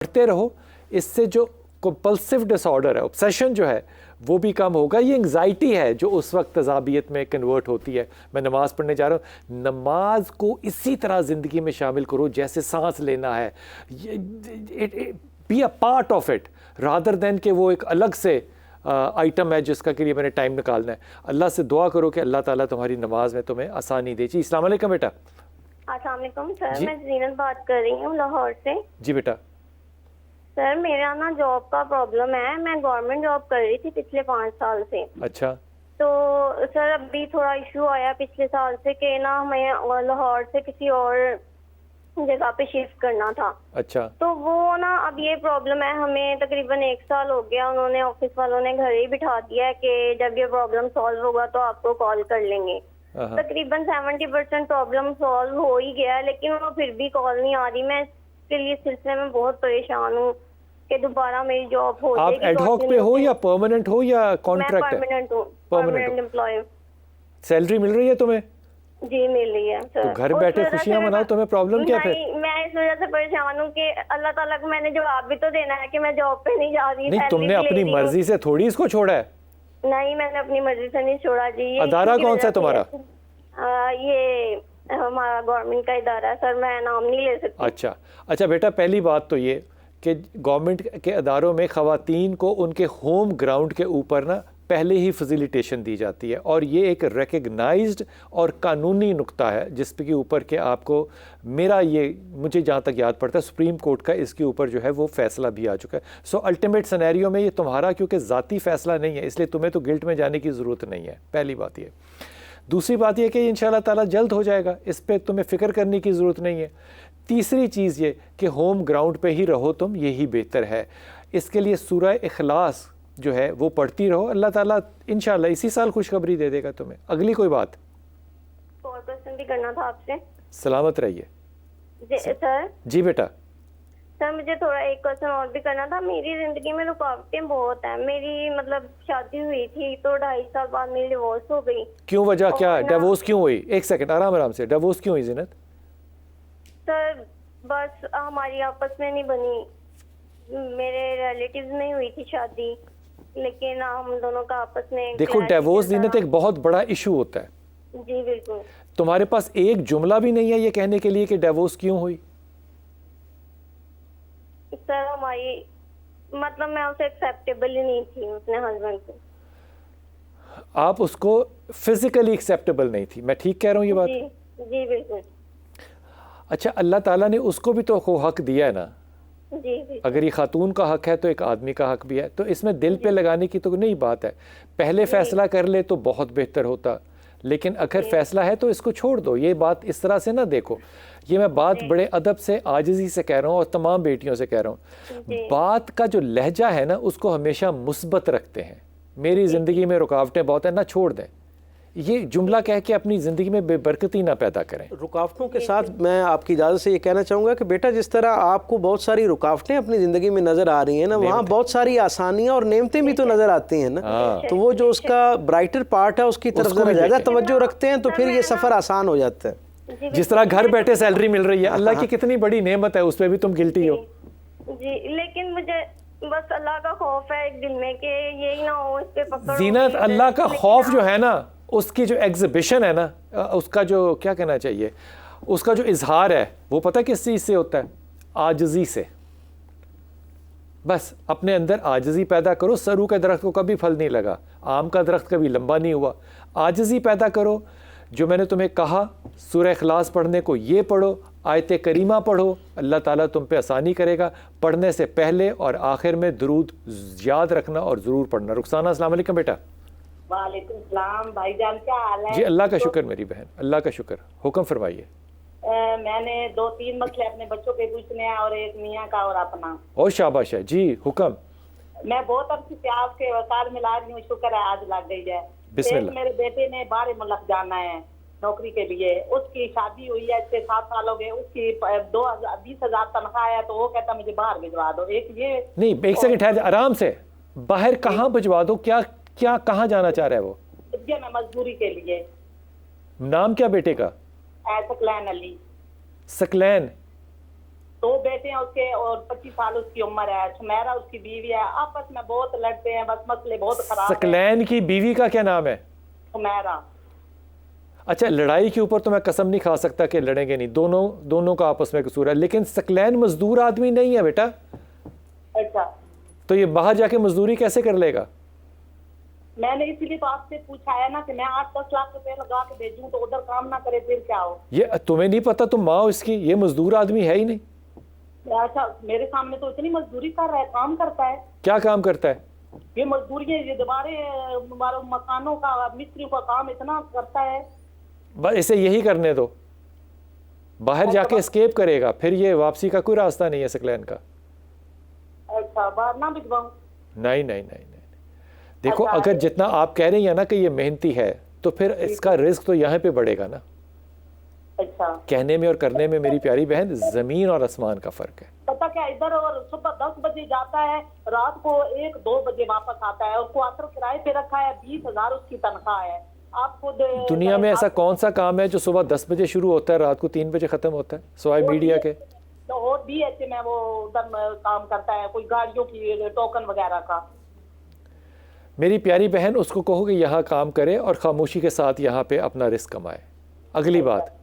पढ़ते रहो, इससे जो कंपल्सिव डिसऑर्डर है, ऑब्सेशन जो है वो भी कम होगा। ये एंग्जाइटी है जो उस वक्त तज़ाबियत में कन्वर्ट होती है। मैं नमाज़ पढ़ने जा रहा हूँ, नमाज को इसी तरह ज़िंदगी में शामिल करो जैसे सांस लेना है, be a part of it rather than कि वो एक अलग से आइटम है जिसका के लिए मैंने टाइम निकालना है। अल्लाह से दुआ करो कि अल्लाह ताला तुम्हारी नमाज में तुम्हें आसानी दे। जी अस्सलाम वालेकुम बेटा। अस्सलाम वालेकुम सर, मैं जीनत बात कर रही हूँ लाहौर से। जी बेटा। सर मेरा ना जॉब का प्रॉब्लम है, मैं गवर्नमेंट जॉब कर रही थी पिछले 5 साल से। अच्छा। तो सर अभी थोड़ा इशू आया पिछले साल से कि ना हमें लाहौर से किसी और जगह पे शिफ्ट करना था। अच्छा। तो वो ना अब ये प्रॉब्लम है, हमें तकरीबन 1 साल हो गया, उन्होंने ऑफिस वालों ने घर ही बिठा दिया है कि जब ये प्रॉब्लम सॉल्व होगा तो आपको कॉल कर लेंगे। तकरीबन 70% प्रॉब्लम सॉल्व हो ही गया है, लेकिन वो फिर भी कॉल नहीं आ रही। मैं इसके लिए सिलसिले में बहुत परेशान हूँ कि दोबारा मेरी जॉब हो जाएगी। आप एडहॉक पे हो या परमानेंट हो या कॉन्ट्रैक्ट है? मैं परमानेंट हूँ, परमानेंट एम्प्लॉय। सैलरी मिल रही है तुम्हें? जी मिल रही है सर। तो घर बैठे खुशियां मनाओ, तुम्हें प्रॉब्लम क्या है? मैं इस वजह से परेशान हूँ कि अल्लाह ताला को मैंने जवाब भी तो देना है कि मैं जॉब पे नहीं जा रही। नहीं, तुमने अपनी मर्जी से थोड़ी इसको छोड़ा है। नहीं, मैंने अपनी मर्जी से नहीं छोड़ा जी। अदारा कौन सा है तुम्हारा? ये हमारा गवर्नमेंट का इदारा है सर, मैं नाम नहीं ले सकती। अच्छा अच्छा बेटा, पहली बात तो ये कि गवर्नमेंट के अदारों में ख़वातीन को उनके होम ग्राउंड के ऊपर ना पहले ही फैसिलिटेशन दी जाती है, और ये एक रिकग्नाइज्ड और कानूनी नुक्ता है जिस पे के ऊपर के आपको मुझे जहाँ तक याद पड़ता है सुप्रीम कोर्ट का इसके ऊपर जो है वो फैसला भी आ चुका है। सो अल्टीमेट सिनेरियो में ये तुम्हारा क्योंकि ज़ाती फ़ैसला नहीं है, इसलिए तुम्हें तो गिल्ट में जाने की ज़रूरत नहीं है। पहली बात ये। दूसरी बात यह कि इंशाल्लाह ताला जल्द हो जाएगा, इस पर तुम्हें फ़िक्र करने की ज़रूरत नहीं है। तीसरी चीज़ ये कि होम ग्राउंड पे ही रहो तुम, यही बेहतर है। इसके लिए सूरह इखलास जो है वो पढ़ती रहो, अल्लाह ताला इंशाल्लाह इसी साल खुशखबरी दे देगा तुम्हें। अगली कोई बात? और क्वेश्चन भी करना था आपसे। सलामत रहिए। सर जी बेटा। सर मुझे थोड़ा एक क्वेश्चन और भी करना था। मेरी जिंदगी में रुकावटें बहुत हैं। मेरी मतलब शादी हुई थी तो 2.5 साल बाद मेरी डिवोर्स हो गई। क्यों, वजह क्या? डिवोर्स क्यों हुई? एक सेकंड, आराम आराम से। डिवोर्स क्यों हुई ज़ीनत? सर बस हमारी आपस में नहीं बनी, मेरे रिलेटिव्स में हुई थी शादी, लेकिन हम दोनों का आपस में। देखो डिवोर्स ज़ीनत एक बहुत बड़ा इशू होता है। जी बिल्कुल। तुम्हारे पास एक जुमला भी नहीं है ये कहने के लिए कि डिवोर्स क्यों हुई? सर हमारी मतलब मैं उसे एक्सेप्टेबल ही नहीं थी, अपने हस्बैंड को। आप उसको फिजिकली एक्सेप्टेबल नहीं थी, मैं ठीक कह रहा हूँ ये बात? जी बिल्कुल। अच्छा, अल्लाह ताला ने उसको भी तो हक दिया है ना। जी। अगर ये खातून का हक है तो एक आदमी का हक भी है, तो इसमें दिल पे लगाने की तो नहीं बात है। पहले फैसला कर ले तो बहुत बेहतर होता, लेकिन अगर फैसला है तो इसको छोड़ दो। ये बात इस तरह से ना देखो, ये मैं बात बड़े अदब से आजिज़ी से कह रहा हूँ और तमाम बेटियों से कह रहा हूँ। बात का जो लहजा है ना उसको हमेशा मुस्बत रखते हैं। मेरी ज़िंदगी में रुकावटें बहुत हैं, ना छोड़ दें, ये जुमला कह के अपनी ज़िंदगी में बेबरकती ना पैदा करें। रुकावटों के साथ मैं आपकी इजाज़त से ये कहना चाहूँगा कि बेटा जिस तरह आपको बहुत सारी रुकावटें अपनी ज़िंदगी में नज़र आ रही हैं ना, वहाँ बहुत सारी आसानियाँ और नेमतें भी तो नज़र आती हैं ना। तो वो जो उसका ब्राइटर पार्ट है उसकी तरफ ज़रा ज़्यादा तवज्जो रखते हैं तो फिर ये सफ़र आसान हो जाता है। जिस तरह घर बैठे सैलरी मिल रही है, अल्लाह की कितनी बड़ी नेमत है, उस पर भी तुम गिल्टी हो। जी लेकिन मुझे बस अल्लाह का खौफ है एक दिल में कि यही ना हो, इस पे पकड़। ज़ीनत, अल्लाह का खौफ जो है ना, उसकी जो एग्जिबिशन है ना, उसका जो क्या कहना चाहिए, उसका जो इजहार है वो पता किस चीज़ से होता है? आजिज़ी से। बस अपने अंदर आजिज़ी पैदा करो। सरू के दरख्त को कभी फल नहीं लगा, आम का दरख्त कभी लंबा नहीं हुआ। आजिज़ी पैदा करो। जो मैंने तुम्हें कहा सूरह इखलास पढ़ने को, ये पढ़ो, आयत करीमा पढ़ो, अल्लाह ताला तुम पे आसानी करेगा। पढ़ने से पहले और आखिर में दुरूद याद रखना और ज़रूर पढ़ना। रुखसाना अस्सलाम वालेकुम बेटा। वालेकुम सलाम भाईजान, क्या हाल है? जी अल्लाह का शुक्र मेरी बहन, अल्लाह का शुक्र। हुक्म फरमाइए। मैंने 2-3 मसले अपने बच्चों के पूछने हैं और एक मियाँ का और अपना। और शाबाश है जी, हुक्म। मैं बहुत अरसे से आपके वसाल में ला रही हूँ, शुक्र है आज लग गई है। बिस्मिल्लाह। मेरे बेटे ने बाहर मुल्क जाना है नौकरी के लिए, उसकी शादी हुई है, 6-7 साल हो गए, उसकी 20,000 तनख्वाह है, तो वो कहता मुझे बाहर भिजवा दो। एक ये नहीं, एक सेकंड ठहर, आराम से। बाहर कहाँ भिजवा दो? क्या कहाँ जाना चाह रहा है वो? मैं मजदूरी के लिए। नाम क्या बेटे का? सकलैन अली। सकलैन। 2 बेटे हैं उसके और 25 साल उसकी उम्र है। सुमेरा उसकी बीवी है, आपस में बहुत लड़ते हैं, बस मसले बहुत खराब हैं। सकलैन की बीवी का क्या नाम है? सुमेरा। अच्छा, लड़ाई के ऊपर तो मैं कसम नहीं खा सकता कि लड़ेंगे नहीं, दोनों का आपस में कसूर है, लेकिन सकलैन मजदूर आदमी नहीं है बेटा, अच्छा, तो ये बाहर जाके मजदूरी कैसे कर लेगा? मैंने इसीलिए तो आपसे पूछा है ना कि मैं 8-10 लाख रुपए लगा के भेजूं तो उधर काम ना करे फिर क्या हो। ये तुम्हें नहीं पता, तुम माँ हो इसकी, ये मजदूर आदमी है ही नहीं। अच्छा, मेरे सामने तो इतनी मजदूरी कर रहा है, काम करता है। क्या काम करता है? ये मजदूरी है, ये दोबारे मकानों का, मिस्त्रियों का काम इतना करता है। बस इसे यही करने दो, बाहर जाके एस्केप करेगा, फिर ये वापसी का कोई रास्ता नहीं है सकलैन का। अच्छा, बाहर ना भिजवाऊं? नहीं नहीं नहीं नहीं, देखो अगर जितना आप कह रही हैं ना कि ये मेहनती है, तो फिर इसका रिस्क तो यहाँ पे बढ़ेगा ना। अच्छा, कहने में और करने में मेरी प्यारी बहन ज़मीन और आसमान का फ़र्क है। पता क्या, इधर और सुबह 10 बजे जाता है, रात को 1-2 बजे वापस आता है, और क्वार्टर किराए पे रखा है, 20,000 उसकी तनख्वाह है। आप खुद दुनिया में ऐसा कौन सा काम है जो सुबह 10 बजे शुरू होता है, रात को 3 बजे ख़त्म होता है, सिवाय मीडिया के? तो और DH में वो उधर काम करता है, कोई गाड़ियों की टोकन वगैरह का। मेरी प्यारी बहन, उसको कहो कि यहाँ काम करे और खामोशी के साथ यहाँ पे अपना रिस्क कमाए। अगली बात,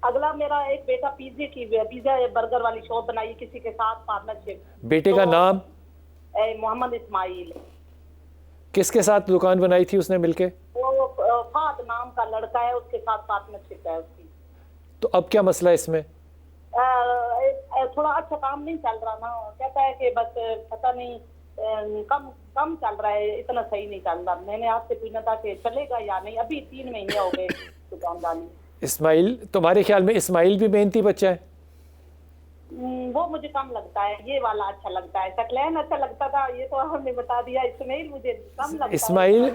अगला, मेरा एक बेटा पिज्जा बर्गर वाली शॉप बनाई किसी के साथ पार्टनरशिप। बेटे का नाम? मोहम्मद इस्माइल। किसके साथ दुकान बनाई थी उसने मिलके? वो फाद नाम का लड़का है, उसके साथ पार्टनरशिप है उसकी। तो अब क्या मसला है इसमें? थोड़ा अच्छा काम नहीं चल रहा ना, कहता है कि बस पता नहीं कम चल रहा है, इतना सही नहीं चल रहा। मैंने आपसे पूछना था कि चलेगा या नहीं, अभी 3 महीने हो गए दुकानदारी। इस्माइल, तुम्हारे ख्याल में इस्माइल भी मेहनती बच्चा है? वो मुझे कम लगता है, ये वाला अच्छा लगता है। सकलैन अच्छा लगता था, ये तो हमने बता दिया। इस्माइल मुझे कम लगता है। इस्माइल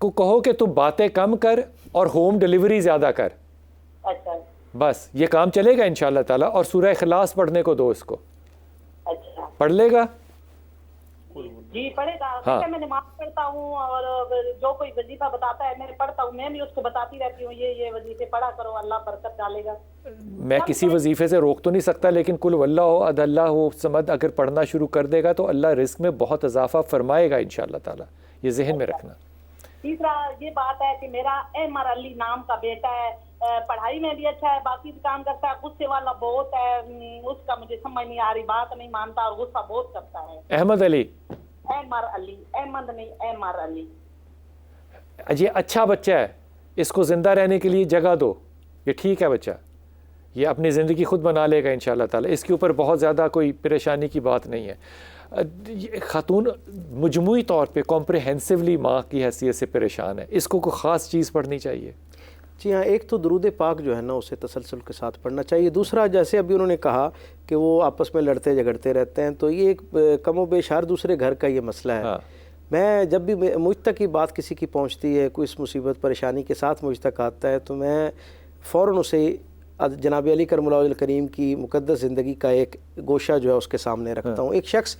को कहो कि तू बातें कम कर और होम डिलीवरी ज़्यादा कर। अच्छा, बस ये काम चलेगा इंशाल्लाह ताला। और सूरह इखलास पढ़ने को दो इसको। अच्छा, पढ़ लेगा? जी पढ़ेगा। हाँ। मैं नमाज पढ़ता हूँ और जो कोई वजीफा बताता है मैं पढ़ता हूँ, मैं भी उसको बताती रहती हूँ, ये वजीफे पढ़ा करो, अल्लाह बरकत डालेगा। मैं किसी वजीफे से रोक तो नहीं सकता, लेकिन कुल वल्लाह हो अद अल्लाह हो समद अगर पढ़ना शुरू कर देगा तो अल्लाह रिस्क में बहुत इजाफा फरमाएगा इंशाल्लाह ताला, ये जहन में रखना। तीसरा ये बात है कि मेरा एमर अली नाम का बेटा है, पढ़ाई में भी अच्छा है, बाकी भी काम करता है, गुस्से वाला बहुत है, उसका मुझे समझ नहीं आ रही, बात नहीं मानता और गुस्सा बहुत करता है। अहमद अली? एमर अली, अहमद नहीं, एमर अली। ये अच्छा बच्चा है, इसको ज़िंदा रहने के लिए जगह दो, ये ठीक है बच्चा, ये अपनी ज़िंदगी खुद बना लेगा इंशाल्लाह ताला, इसके ऊपर बहुत ज़्यादा कोई परेशानी की बात नहीं है। खातून मजमूई तौर पे कॉम्प्रहेंसिवली माँ की हैसियत से परेशान है, इसको कोई ख़ास चीज़ पढ़नी चाहिए। जी हाँ, एक तो दुरूद पाक जो है ना उसे तसलसल के साथ पढ़ना चाहिए। दूसरा, जैसे अभी उन्होंने कहा कि वो आपस में लड़ते झगड़ते रहते हैं, तो ये एक कमो बेश हर दूसरे घर का ये मसला है। हाँ। मैं जब भी मुझ तक ये बात किसी की पहुंचती है, कोई इस मुसीबत परेशानी के साथ मुझ तक आता है, तो मैं फ़ौरन उसे जनाब अली करमुल्लाहुल करीम की मुक़द्दस ज़िंदगी का एक गोशा जो है उसके सामने रखता हूँ। एक शख्स